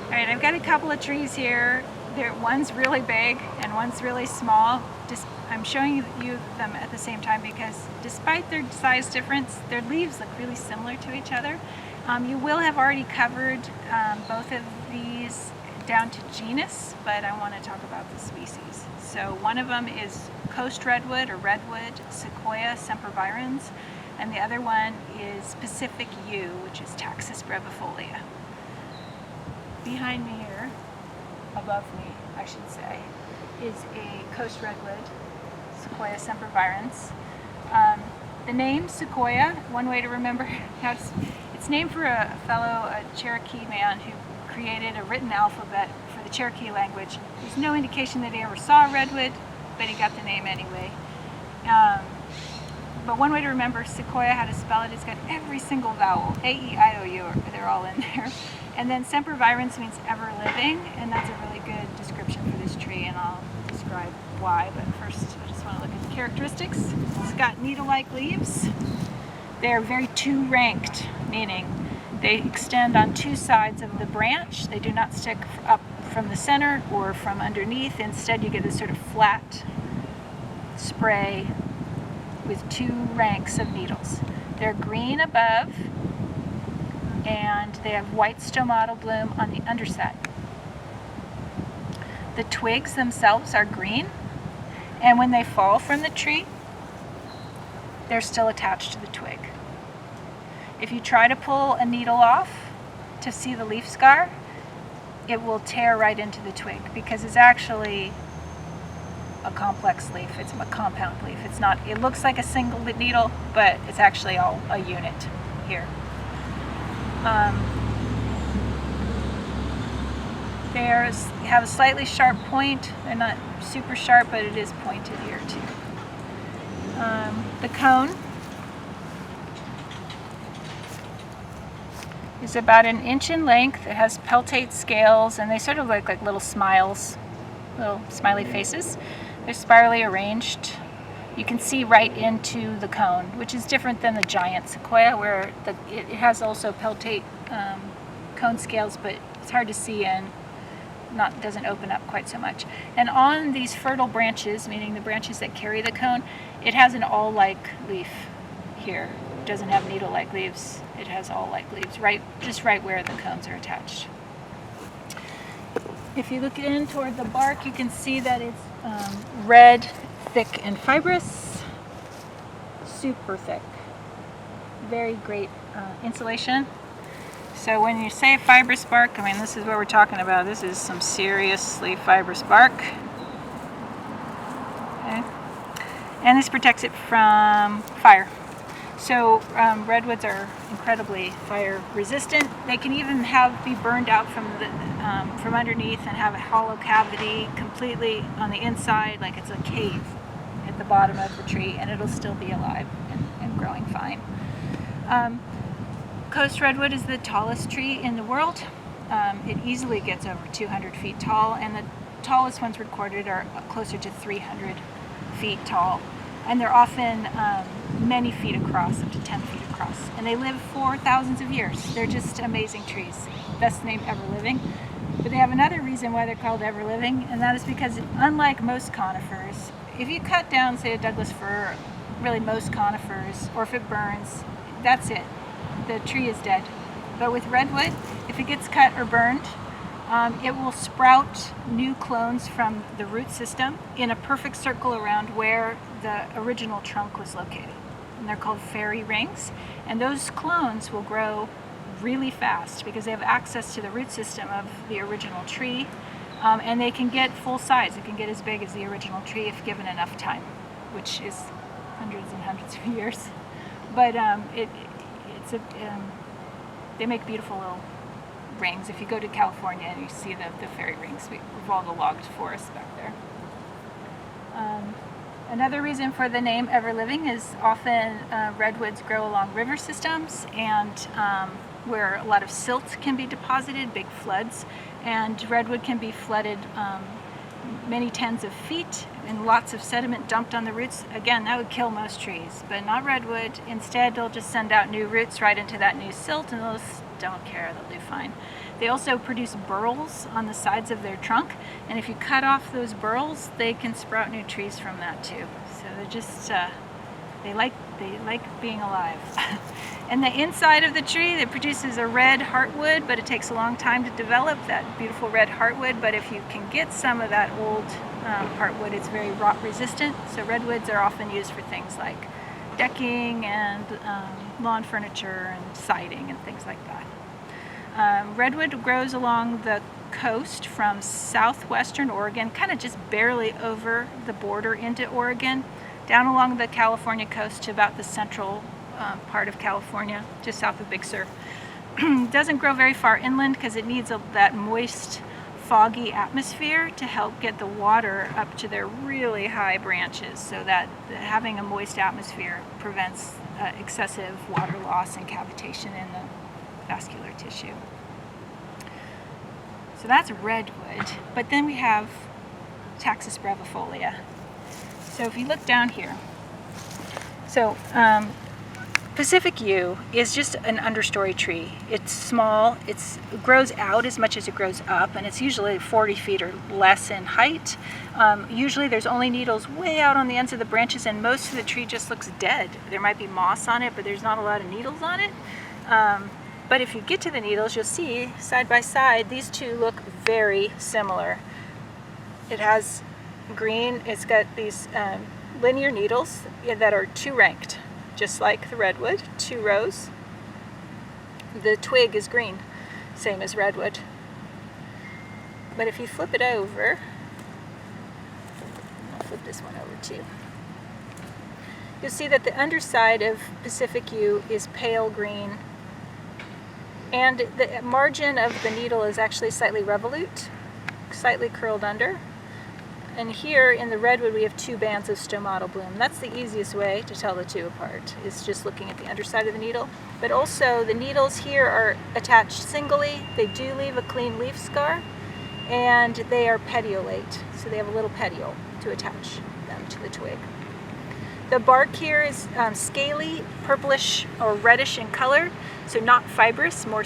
Alright, I've got a couple of trees here. One's really big and one's really small. I'm showing you them at the same time because despite their size difference, their leaves look really similar to each other. You will have already covered both of these down to genus, but I want to talk about the species. So one of them is coast redwood or redwood, Sequoia sempervirens, and the other one is Pacific yew, which is Taxus brevifolia. Behind me here, above me I should say, is a coast redwood, Sequoia sempervirens. The name Sequoia, one way to remember, it's named for a Cherokee man who created a written alphabet for the Cherokee language. There's no indication that he ever saw a redwood, but he got the name anyway. But one way to remember Sequoia, how to spell it, it's got every single vowel, A, E, I, O, U, they're all in there. And then sempervirens means ever living, and that's a really good description for this tree, and I'll describe why. But first, I just want to look at the characteristics. It's got needle-like leaves. They're very two-ranked, meaning they extend on two sides of the branch. They do not stick up from the center or from underneath. Instead, you get this sort of flat spray with two ranks of needles. They're green above, and they have white stomatal bloom on the underside. The twigs themselves are green, and when they fall from the tree, they're still attached to the twig. If you try to pull a needle off to see the leaf scar, it will tear right into the twig because it's actually a complex leaf. It's a compound leaf. It looks like a single needle, but it's actually all a unit here. They have a slightly sharp point. They're not super sharp, but it is pointed here too. The cone is about 1 inch in length. It has peltate scales, and they sort of look like little smiles, little smiley faces. They're spirally arranged. You can see right into the cone, which is different than the giant sequoia, where it has also peltate cone scales, but it's hard to see and doesn't open up quite so much. And on these fertile branches, meaning the branches that carry the cone, it has an awl-like leaf here. It doesn't have needle-like leaves. It has awl-like leaves, just right where the cones are attached. If you look in toward the bark, you can see that it's red, thick, and fibrous. Super thick. Very great insulation. So when you say fibrous bark, I mean, this is what we're talking about. This is some seriously fibrous bark. Okay. And this protects it from fire. So redwoods are incredibly fire resistant. They can even be burned out from underneath and have a hollow cavity completely on the inside, like it's a cave at the bottom of the tree, and it'll still be alive and growing fine. Coast redwood is the tallest tree in the world. It easily gets over 200 feet tall, and the tallest ones recorded are closer to 300 feet tall. And they're often many feet across, up to 10 feet across. And they live for thousands of years. They're just amazing trees. Best name ever living. But they have another reason why they're called ever living, and that is because unlike most conifers, if you cut down, say, a Douglas fir, really most conifers, or if it burns, that's it. The tree is dead. But with redwood, if it gets cut or burned, it will sprout new clones from the root system in a perfect circle around where the original trunk was located. And they're called fairy rings. And those clones will grow really fast because they have access to the root system of the original tree. And they can get full size. It can get as big as the original tree if given enough time, which is hundreds and hundreds of years. But they make beautiful little rings. If you go to California and you see the fairy rings, we've all the logged forests back there. Another reason for the name Everliving is often redwoods grow along river systems and where a lot of silt can be deposited, big floods, and redwood can be flooded many tens of feet and lots of sediment dumped on the roots. Again, that would kill most trees, but not redwood. Instead, they'll just send out new roots right into that new silt, and those don't care, they'll do fine. They also produce burls on the sides of their trunk, and if you cut off those burls, they can sprout new trees from that too. So they're just, they like being alive. And the inside of the tree, it produces a red heartwood, but it takes a long time to develop that beautiful red heartwood. But if you can get some of that old heartwood, it's very rot resistant. So redwoods are often used for things like decking and lawn furniture and siding and things like that. Redwood grows along the coast from southwestern Oregon, kind of just barely over the border into Oregon, down along the California coast to about the central part of California, just south of Big Sur. Doesn't grow very far inland because it needs that moist, foggy atmosphere to help get the water up to their really high branches, so that having a moist atmosphere prevents excessive water loss and cavitation in the vascular tissue. So that's redwood, but then we have Taxus brevifolia. So if you look down here, so Pacific yew is just an understory tree. It's small, it grows out as much as it grows up, and it's usually 40 feet or less in height. Usually there's only needles way out on the ends of the branches, and most of the tree just looks dead. There might be moss on it, but there's not a lot of needles on it. But if you get to the needles, you'll see side by side, these two look very similar. It has green, it's got these linear needles that are two-ranked, just like the redwood, 2 rows. The twig is green, same as redwood. But if you flip it over, I'll flip this one over too, you'll see that the underside of Pacific yew is pale green, and the margin of the needle is actually slightly revolute, slightly curled under. And here in the redwood we have 2 bands of stomatal bloom. That's the easiest way to tell the two apart, is just looking at the underside of the needle. But also the needles here are attached singly. They do leave a clean leaf scar, and they are petiolate, so they have a little petiole to attach them to the twig. The bark here is scaly, purplish or reddish in color, so not fibrous, more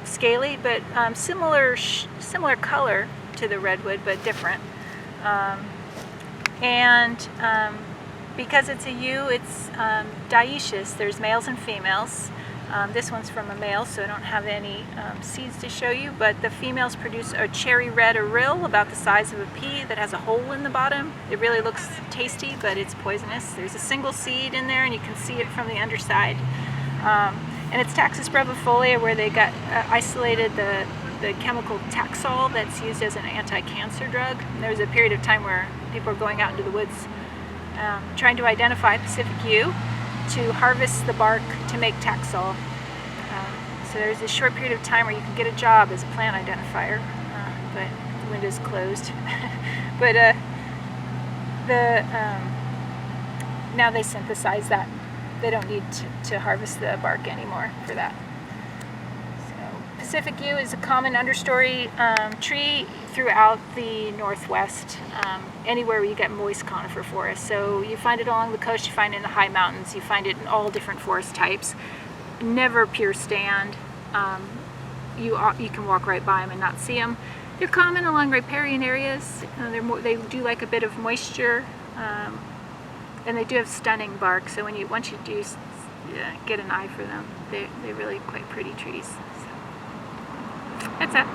scaly, but similar color to the redwood, but different. Because it's a yew, it's dioecious. There's males and females. This one's from a male, so I don't have any seeds to show you, but the females produce a cherry red orill about the size of a pea that has a hole in the bottom. It really looks tasty, but it's poisonous. There's a single seed in there, and you can see it from the underside. And it's Taxus brevifolia, where they got isolated the chemical Taxol that's used as an anti-cancer drug. And there was a period of time where people were going out into the woods trying to identify Pacific yew to harvest the bark to make Taxol. So there's a short period of time where you can get a job as a plant identifier, but the window's closed. But now they synthesize that. They don't need to harvest the bark anymore for that. Pacific yew is a common understory tree throughout the Northwest, anywhere where you get moist conifer forests. So you find it along the coast, you find it in the high mountains, you find it in all different forest types. Never pure stand. You can walk right by them and not see them. They're common along riparian areas. They do like a bit of moisture, and they do have stunning bark. So once you do get an eye for them, they're really quite pretty trees. That's it.